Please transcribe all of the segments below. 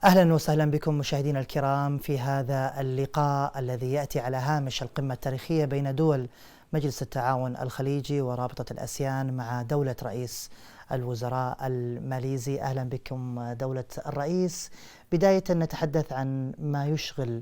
أهلا وسهلا بكم مشاهدينا الكرام في هذا اللقاء الذي يأتي على هامش القمة التاريخية بين دول مجلس التعاون الخليجي ورابطة الآسيان مع دولة رئيس الوزراء الماليزي. أهلا بكم دولة الرئيس. بداية نتحدث عن ما يشغل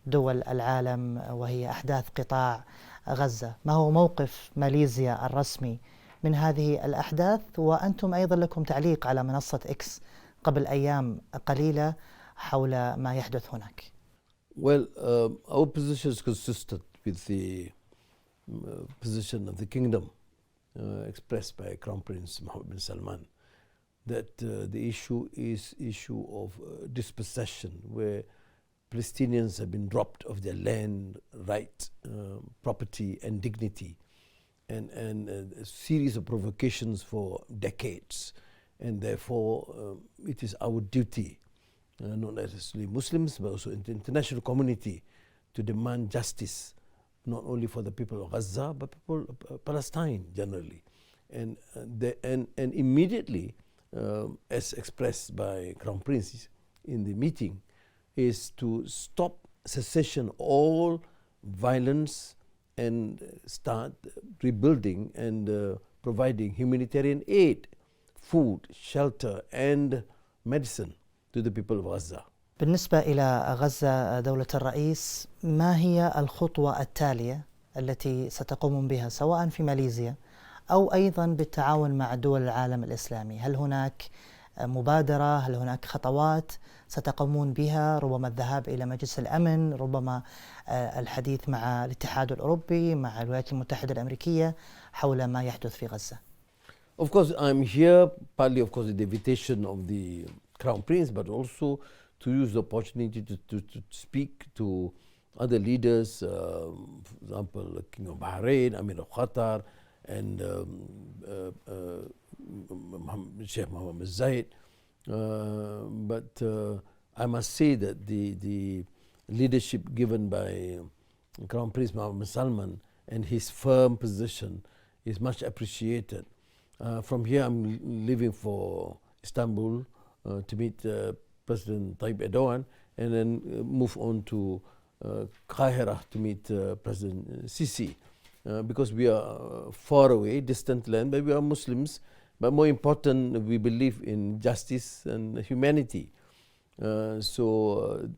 دول العالم وهي أحداث قطاع غزة. ما هو موقف ماليزيا الرسمي من هذه الأحداث؟ وأنتم أيضا لكم تعليق على منصة إكس قبل أيام قليلة حول ما يحدث هناك. Well, our position is consistent with the position of the kingdom expressed by Crown Prince Mohammed bin Salman, that the issue is issue of dispossession, where Palestinians have been robbed of their land, right, property and dignity, and a series of provocations for decades. And therefore, it is our duty, not necessarily Muslims, but also in the international community, to demand justice, not only for the people of Gaza, but people Palestine generally. And immediately, as expressed by Crown Prince in the meeting, is to stop cessation all violence and start rebuilding and providing humanitarian aid, food, shelter and medicine to the people of Gaza. بالنسبة إلى غزة دولة الرئيس، ما هي الخطوة التالية التي ستقومون بها سواء في ماليزيا أو أيضا بالتعاون مع دول العالم الإسلامي؟ هل هناك مبادرة؟ هل هناك خطوات ستقومون بها؟ ربما الذهاب إلى مجلس الأمن، ربما الحديث مع الاتحاد الأوروبي، مع الولايات المتحدة الأمريكية حول ما يحدث في غزة. Of course, I'm here partly, of course, with the invitation of the Crown Prince, but also to use the opportunity to speak to other leaders, for example, the King of Bahrain, Amir of Qatar, and Sheikh Mohammed Zayed. But I must say that the leadership given by Crown Prince Mohammed Salman and his firm position is much appreciated. From here, I'm leaving for Istanbul to meet President Tayyip Erdogan, and then move on to Qaahira to meet President Sisi, because we are far away, distant land, but we are Muslims. But more important, we believe in justice and humanity. So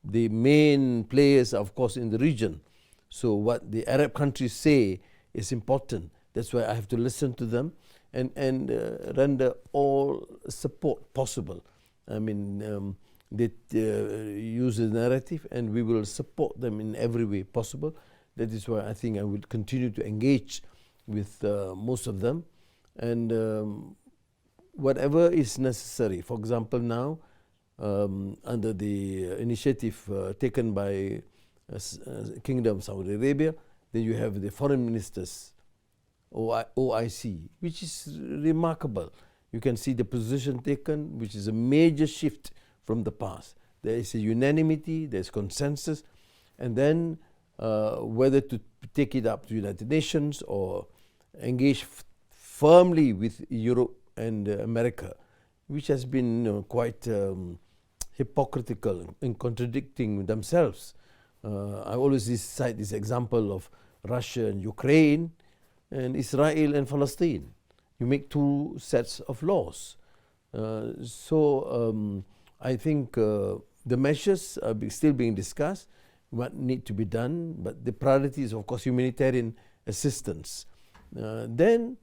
the main players are, of course, in the region. So what the Arab countries say is important. That's why I have to listen to them and render all support possible. I mean, they use the narrative, and we will support them in every way possible. That is why I think I will continue to engage with most of them, and whatever is necessary. For example, now under the initiative taken by Kingdom of Saudi Arabia, then you have the foreign ministers OIC, which is remarkable. You can see the position taken, which is a major shift from the past. There is a unanimity, there is consensus, and then whether to take it up to United Nations or engage firmly with Europe and America, which has been quite hypocritical in contradicting themselves. I always cite this example of Russia and Ukraine, and Israel and Palestine. You make two sets of laws. So I think the measures are still being discussed, what need to be done, but the priority is, of course, humanitarian assistance. Then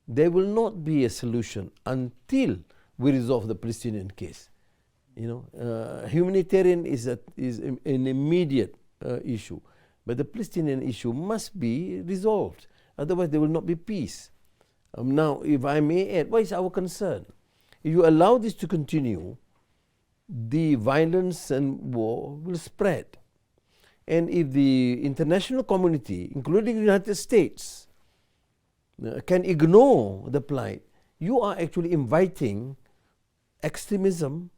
there will not be a solution until we resolve the Palestinian case. You know, humanitarian is an immediate issue, but the Palestinian issue must be resolved. Otherwise, there will not be peace. Now, if I may add, what is our concern? If you allow this to continue, the violence and war will spread. And if the international community, including the United States, can ignore the plight, you are actually inviting extremism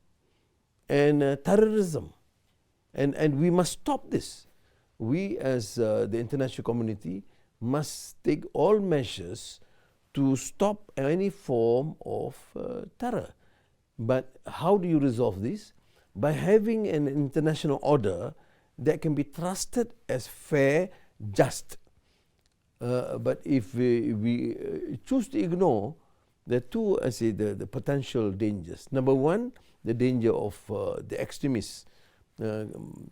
and terrorism. And we must stop this. We, as the international community, must take all measures to stop any form of terror. But how do you resolve this? By having an international order that can be trusted as fair, just. But if we choose to ignore the two, I say, the potential dangers. Number one, the danger of the extremists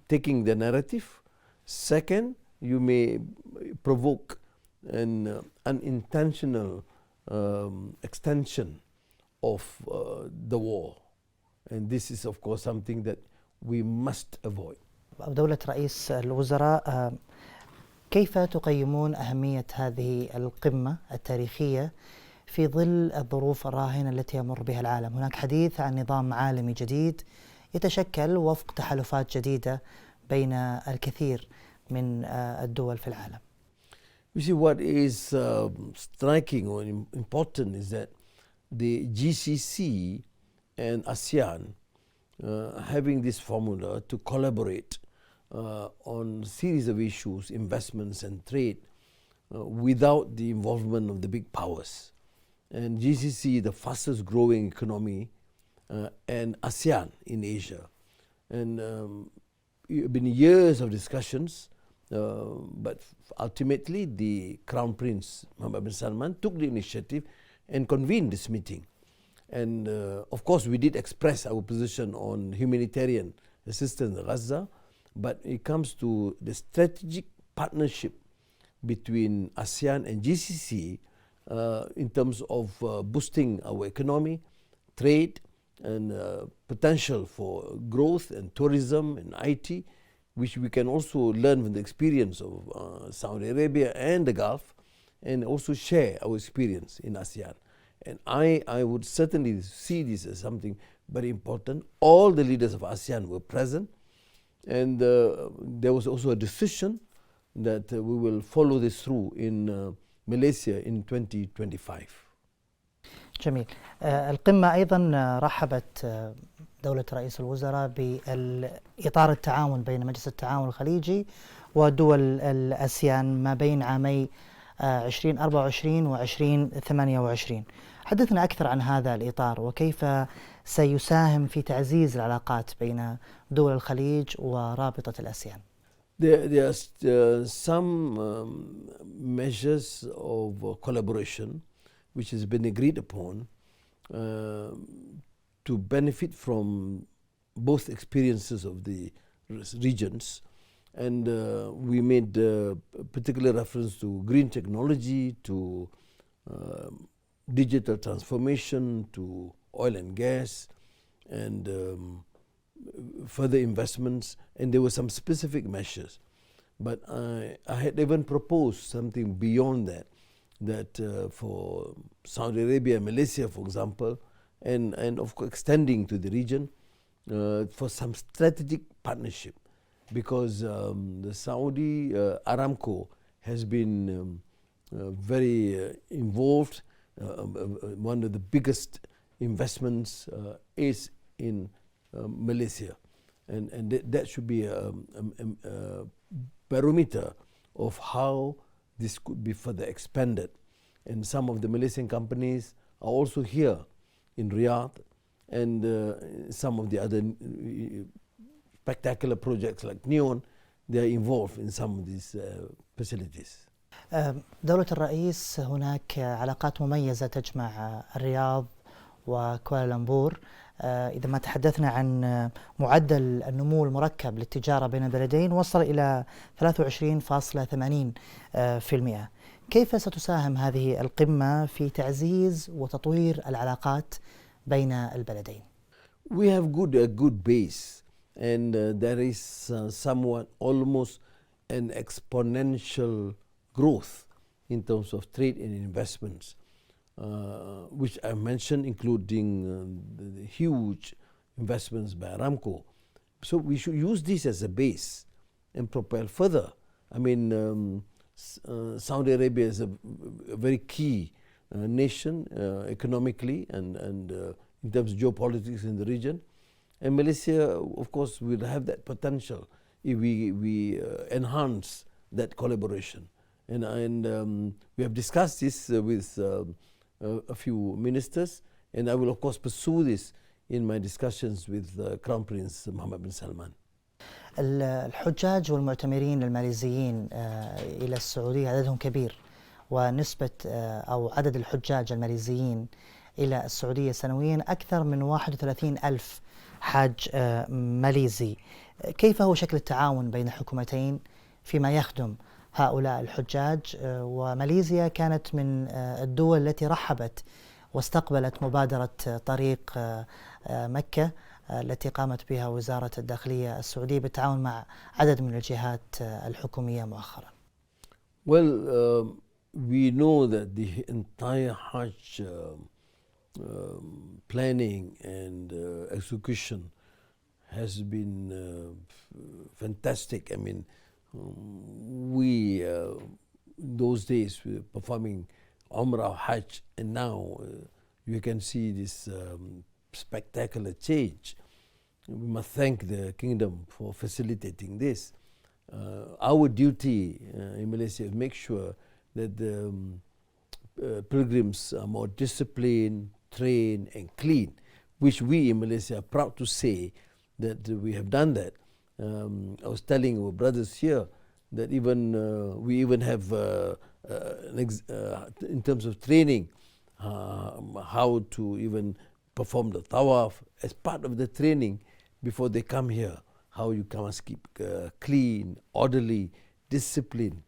taking the narrative. Second, you may provoke an unintentional extension of the war. And this is of course something that we must avoid. دولة رئيس الوزراء، كيف تقيمون أهمية هذه القمة التاريخية في ظل الظروف الراهنة التي يمر بها العالم؟ هناك حديث عن نظام عالمي جديد يتشكل وفق تحالفات جديدة بين الكثير من الدول في العالم. You see, what is striking or important is that the GCC and ASEAN having this formula to collaborate on a series of issues, investments and trade, without the involvement of the big powers. And GCC, the fastest growing economy, and ASEAN in Asia. And it's been years of discussions, but ultimately the Crown Prince Mohammed bin Salman took the initiative and convened this meeting. And of course we did express our position on humanitarian assistance in Gaza, but it comes to the strategic partnership between ASEAN and GCC in terms of boosting our economy, trade, and potential for growth and tourism and IT, which we can also learn from the experience of Saudi Arabia and the Gulf, and also share our experience in ASEAN. And I would certainly see this as something very important. All the leaders of ASEAN were present, and there was also a decision that we will follow this through in Malaysia in 2025. جميل. القمة أيضا رحبت دولة رئيس الوزراء بإطار التعاون بين مجلس التعاون الخليجي ودول الآسيان ما بين عامي 2024 و 2028. حدثنا أكثر عن هذا الإطار وكيف سيساهم في تعزيز العلاقات بين دول الخليج ورابطة الآسيان. There are some measures of collaboration which has been agreed upon to benefit from both experiences of the regions. And we made particular reference to green technology, to digital transformation, to oil and gas, and further investments. And there were some specific measures. But I had even proposed something beyond that, that for Saudi Arabia, Malaysia, for example, and of course extending to the region for some strategic partnership. Because the Saudi Aramco has been very involved. One of the biggest investments is in Malaysia, and that should be a barometer of how this could be further expanded. And some of the Malaysian companies are also here in Riyadh, and some of the other spectacular projects like Neon, they are involved in some of these facilities. دولة الرئيس، هناك علاقات مميزة تجمع الرياض وكوالالمبور. إذا ما تحدثنا عن معدل النمو المركب للتجارة بين البلدين وصل إلى 23.80%. كيف ستساهم هذه القمة في تعزيز وتطوير العلاقات بين البلدين؟ We have a good base, and there is somewhat almost an exponential growth in terms of trade and investments, which I mentioned, including the huge investments by Aramco. So we should use this as a base and propel further. I mean, Saudi Arabia is a very key nation economically and in terms of geopolitics in the region. And Malaysia, of course, will have that potential if we enhance that collaboration. And we have discussed this with a few ministers, and I will of course pursue this in my discussions with Crown Prince Mohammed bin Salman. الحجاج والمعتمرين الماليزيين إلى السعودية عددهم كبير، ونسبة أو عدد الحجاج الماليزيين إلى السعودية سنويا أكثر من 31 ألف حاج ماليزي. كيف هو شكل التعاون بين الحكومتين فيما يخدم هؤلاء الحجاج؟ وماليزيا كانت من الدول التي رحبت واستقبلت مبادرة طريق مكة التي قامت بها وزارة الداخلية السعودية بالتعاون مع عدد من الجهات الحكومية مؤخرا. Well, we know that the entire Hajj planning and execution has been fantastic. I mean, we those days we were performing Umrah or Hajj, and now you can see this spectacular change. We must thank the kingdom for facilitating this. Our duty in Malaysia is make sure that the pilgrims are more disciplined, trained and clean, which we in Malaysia are proud to say that we have done that. I was telling our brothers here that even we even have in terms of training how to even perform the tawaf as part of the training before they come here, how you must keep clean, orderly, disciplined,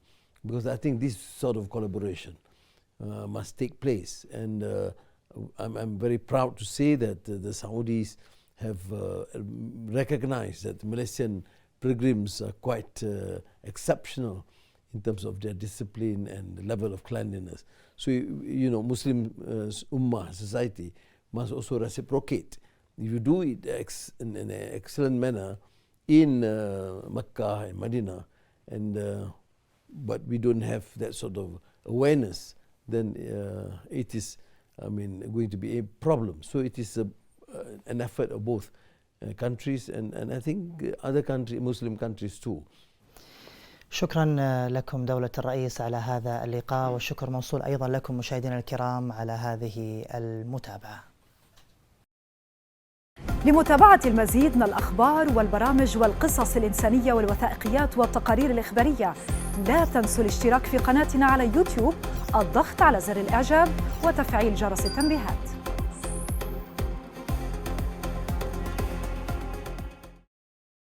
because I think this sort of collaboration must take place. And I'm very proud to say that the Saudis have recognized that Malaysian pilgrims are quite exceptional in terms of their discipline and level of cleanliness. So, you know, Muslim Ummah society must also reciprocate. If you do it in an excellent manner in Mecca and Medina, and but we don't have that sort of awareness, then it is, I mean, going to be a problem. So it is an effort of both countries and I think other countries, Muslim countries too. شكرا لكم دولة الرئيس على هذا اللقاء، والشكر موصول أيضا لكم مشاهدينا الكرام على هذه المتابعة. لمتابعة المزيد من الأخبار والبرامج والقصص الإنسانية والوثائقيات والتقارير الإخبارية، لا تنسوا الاشتراك في قناتنا على يوتيوب، الضغط على زر الإعجاب وتفعيل جرس التنبيهات.